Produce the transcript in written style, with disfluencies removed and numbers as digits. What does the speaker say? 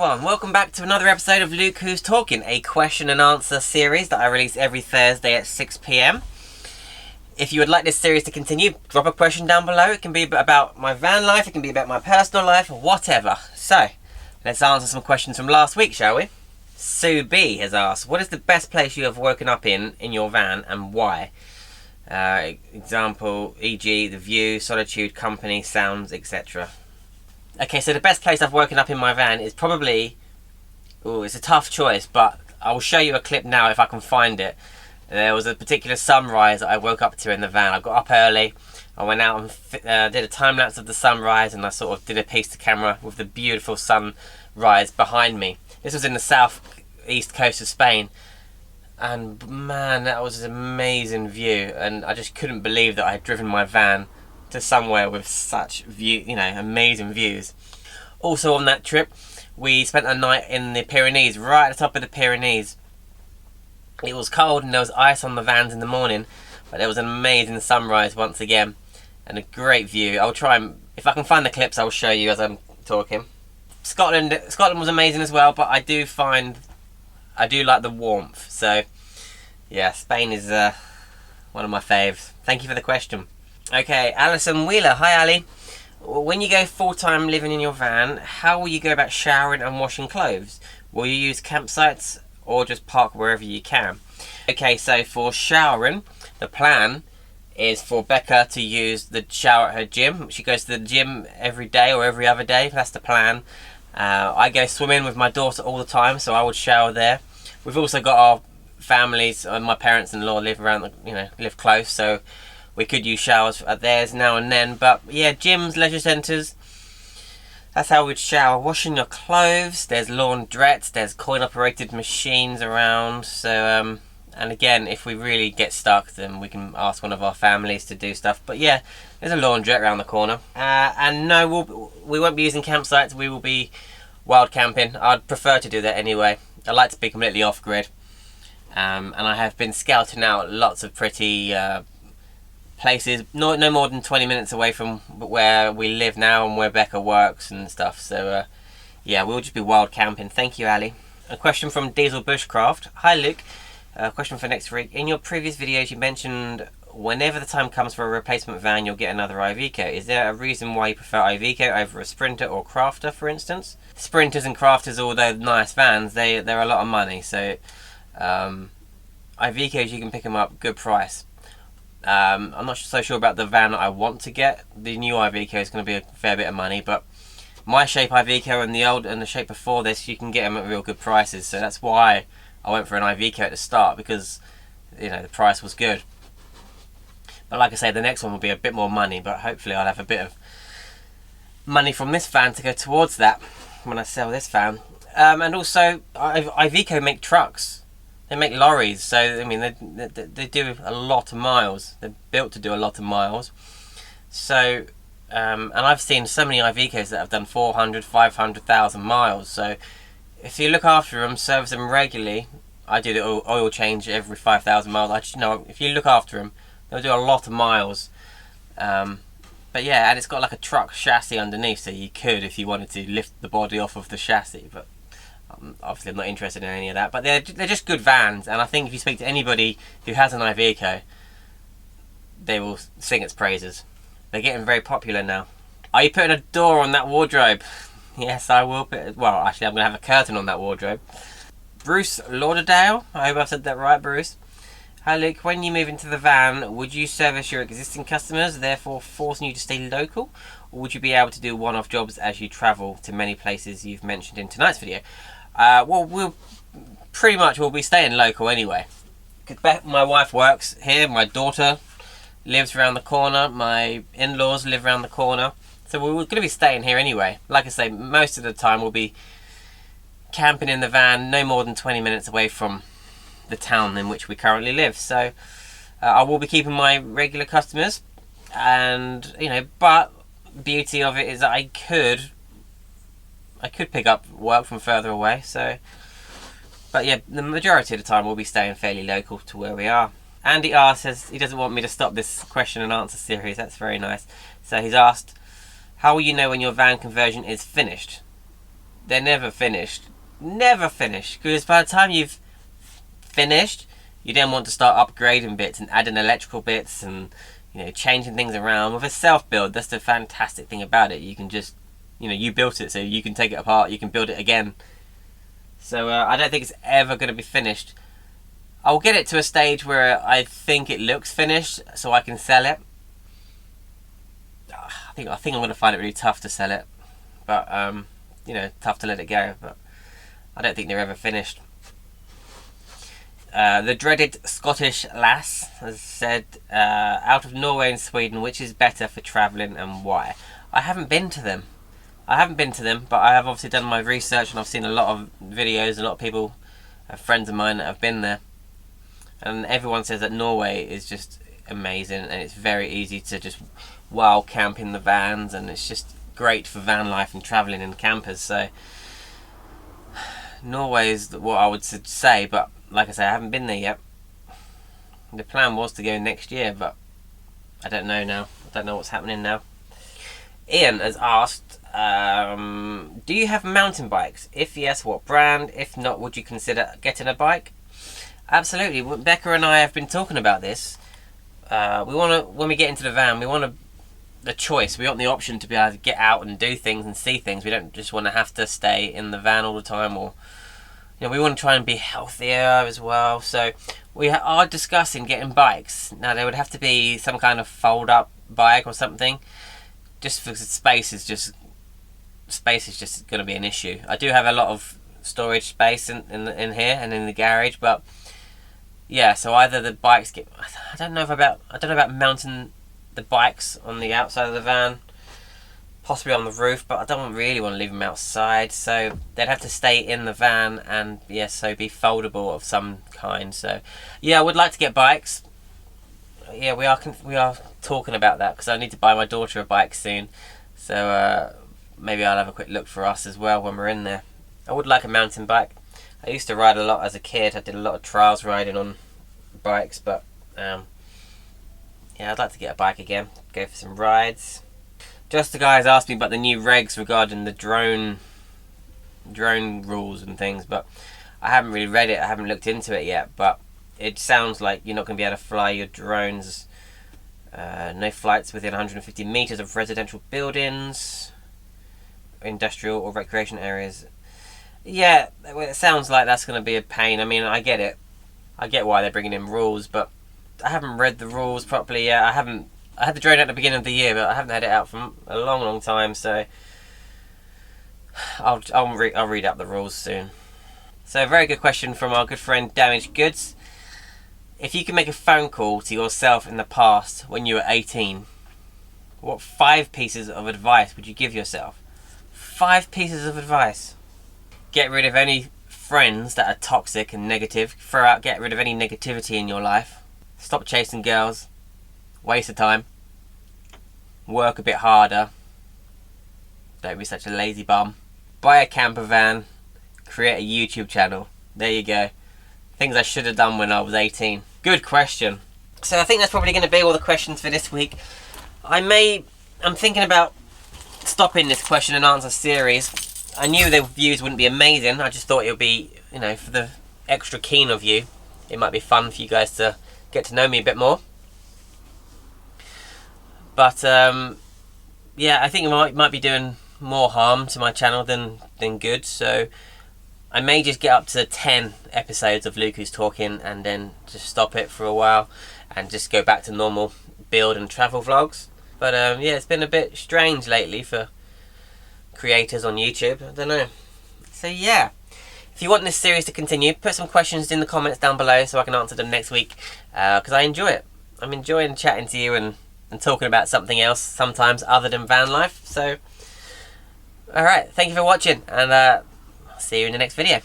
everyone, welcome back to another episode of Luke Who's Talking, a question and answer series that I release every Thursday at 6 PM. If you would like this series to continue, drop a question down below. It can be about my van life, it can be about my personal life, whatever. So, let's answer some questions from last week, shall we? Sue B has asked, what is the best place you have woken up in your van and why? Example, e.g. the view, solitude, company, sounds, etc. Okay, so the best place I've woken up in my van is probably... it's a tough choice, but I will show you a clip now if I can find it. There was a particular sunrise that I woke up to in the van. I got up early, I went out and did a time-lapse of the sunrise, and I sort of did a piece to camera with the beautiful sunrise behind me. This was in the south-east coast of Spain, and man, that was an amazing view, and I just couldn't believe that I had driven my van to somewhere with such view, amazing views. Also on that trip, we spent a night in the Pyrenees, right at the top of the Pyrenees. It was cold and there was ice on the vans in the morning, but there was an amazing sunrise once again, and a great view. I'll try and, if I can find the clips, I'll show you as I'm talking. Scotland was amazing as well, but I do like the warmth. So yeah, Spain is one of my faves. Thank you for the question. Okay, Alison Wheeler. Hi Ali. When you go full-time living in your van, how will you go about showering and washing clothes? Will you use campsites or just park wherever you can? Okay, so for showering, the plan is for Becca to use the shower at her gym. She goes to the gym every day or every other day. That's the plan. I go swimming with my daughter all the time, so I would shower there. We've also got our families, my parents-in-law live around, live close, so we could use showers at theirs now and then. But yeah, gyms, leisure centres, that's how we'd shower. Washing your clothes, there's laundrettes, there's coin-operated machines around. So, and again, if we really get stuck, then we can ask one of our families to do stuff. But yeah, there's a laundrette around the corner. And no, we won't be using campsites. We will be wild camping. I'd prefer to do that anyway. I like to be completely off-grid. And I have been scouting out lots of pretty places, no more than 20 minutes away from where we live now and where Becca works and stuff. So yeah, we'll just be wild camping. Thank you, Ali. A question from Diesel Bushcraft. Hi Luke, a question for next week. In your previous videos you mentioned whenever the time comes for a replacement van you'll get another Iveco. Is there a reason why you prefer Iveco over a Sprinter or Crafter, for instance? Sprinters and Crafters, although nice vans, they're a lot of money. So Ivecos, you can pick them up good price. I'm not so sure about the van that I want to get. The new Iveco is going to be a fair bit of money, but my shape Iveco and the old and the shape before this, you can get them at real good prices. So that's why I went for an Iveco at the start, because the price was good. But like I say, the next one will be a bit more money, but hopefully I'll have a bit of money from this van to go towards that when I sell this van. And also, Iveco make trucks. They make lorries, so I mean they do a lot of miles. They're built to do a lot of miles. So, and I've seen so many Ivecos that have done 400, 500,000 miles. So, if you look after them, service them regularly. I do the oil change every 5,000 miles. I just if you look after them, they'll do a lot of miles. But yeah, and it's got like a truck chassis underneath, so you could, if you wanted to, lift the body off of the chassis. But obviously I'm not interested in any of that, but they're just good vans, and I think if you speak to anybody who has an Iveco, they will sing its praises. They're getting very popular now. Are you putting a door on that wardrobe? Yes, I will put, well actually I'm going to have a curtain on that wardrobe. Bruce Lauderdale, I hope I've said that right, Bruce. Hi Luke, when you move into the van, would you service your existing customers, therefore forcing you to stay local? Or would you be able to do one-off jobs as you travel to many places you've mentioned in tonight's video? Well, we'll be staying local anyway. My wife works here, my daughter lives around the corner, my in-laws live around the corner. So we're going to be staying here anyway. Like I say, most of the time we'll be camping in the van no more than 20 minutes away from the town in which we currently live. So I will be keeping my regular customers, and but the beauty of it is that I could pick up work from further away. So, but yeah, the majority of the time we'll be staying fairly local to where we are. Andy R says he doesn't want me to stop this question and answer series. That's very nice. So he's asked, how will you know when your van conversion is finished? they're never finished. Never finished. Because by the time you've finished, you then want to start upgrading bits and adding electrical bits and, you know, changing things around. With a self-build, that's the fantastic thing about it. You can just, you know, you built it, so you can take it apart, you can build it again. So I don't think it's ever going to be finished. I'll get it to a stage where I think it looks finished, so I can sell it. I think I'm going to find it really tough to sell it, but you know, tough to let it go. But I don't think they're ever finished. The dreaded Scottish lass has said, out of Norway and Sweden, which is better for travelling and why? I haven't been to them. But I have obviously done my research and I've seen a lot of videos, a lot of people, friends of mine that have been there. And everyone says that Norway is just amazing and it's very easy to just wild camp in the vans, and it's just great for van life and travelling in campers. So Norway is what I would say, but like I say, I haven't been there yet. The plan was to go next year, but I don't know now. I don't know what's happening now. Ian has asked, do you have mountain bikes? If yes, what brand? If not, would you consider getting a bike? Absolutely. Becca and I have been talking about this. We want to, when we get into the van, we want the choice. We want the option to be able to get out and do things and see things. We don't just want to have to stay in the van all the time, or, you know, we want to try and be healthier as well. So we are discussing getting bikes. Now there would have to be some kind of fold-up bike or something, just because space is just going to be an issue. I do have a lot of storage space in here and in the garage, but yeah, so either the bikes get, I don't know about mounting the bikes on the outside of the van, possibly on the roof, but I don't really want to leave them outside, so they'd have to stay in the van and, yeah, so be foldable of some kind. So yeah, I would like to get bikes. Yeah, we are talking about that, because I need to buy my daughter a bike soon, so maybe I'll have a quick look for us as well when we're in there. I would like a mountain bike. I used to ride a lot as a kid. I did a lot of trials riding on bikes, but yeah, I'd like to get a bike again, go for some rides. Just the guys asked me about the new regs regarding the drone rules and things, but I haven't really read it. I haven't looked into it yet, but it sounds like you're not going to be able to fly your drones. No flights within 150 meters of residential buildings, industrial or recreation areas. Yeah, it sounds like that's going to be a pain. I mean, I get it. I get why they're bringing in rules, but I haven't read the rules properly yet. I had the drone at the beginning of the year, but I haven't had it out for a long time, so I'll read up the rules soon. So a very good question from our good friend Damaged Goods. If you could make a phone call to yourself in the past when you were 18, what 5 pieces of advice would you give yourself? 5 pieces of advice. Get rid of any friends that are toxic and negative. Get rid of any negativity in your life. Stop chasing girls. Waste of time. Work a bit harder. Don't be such a lazy bum. Buy a camper van. Create a YouTube channel. There you go. Things I should have done when I was 18. Good question. So I think that's probably going to be all the questions for this week. I'm thinking about stopping this question and answer series. I knew the views wouldn't be amazing. I just thought it would be, you know, for the extra keen of you, it might be fun for you guys to get to know me a bit more. But yeah, I think it might be doing more harm to my channel than good. So I may just get up to 10 episodes of Luke Who's Talking and then just stop it for a while and just go back to normal build and travel vlogs. But yeah, it's been a bit strange lately for creators on YouTube. I don't know. So yeah, if you want this series to continue, put some questions in the comments down below so I can answer them next week, because I enjoy it. I'm enjoying chatting to you and talking about something else sometimes other than van life. So alright, thank you for watching, and I'll see you in the next video.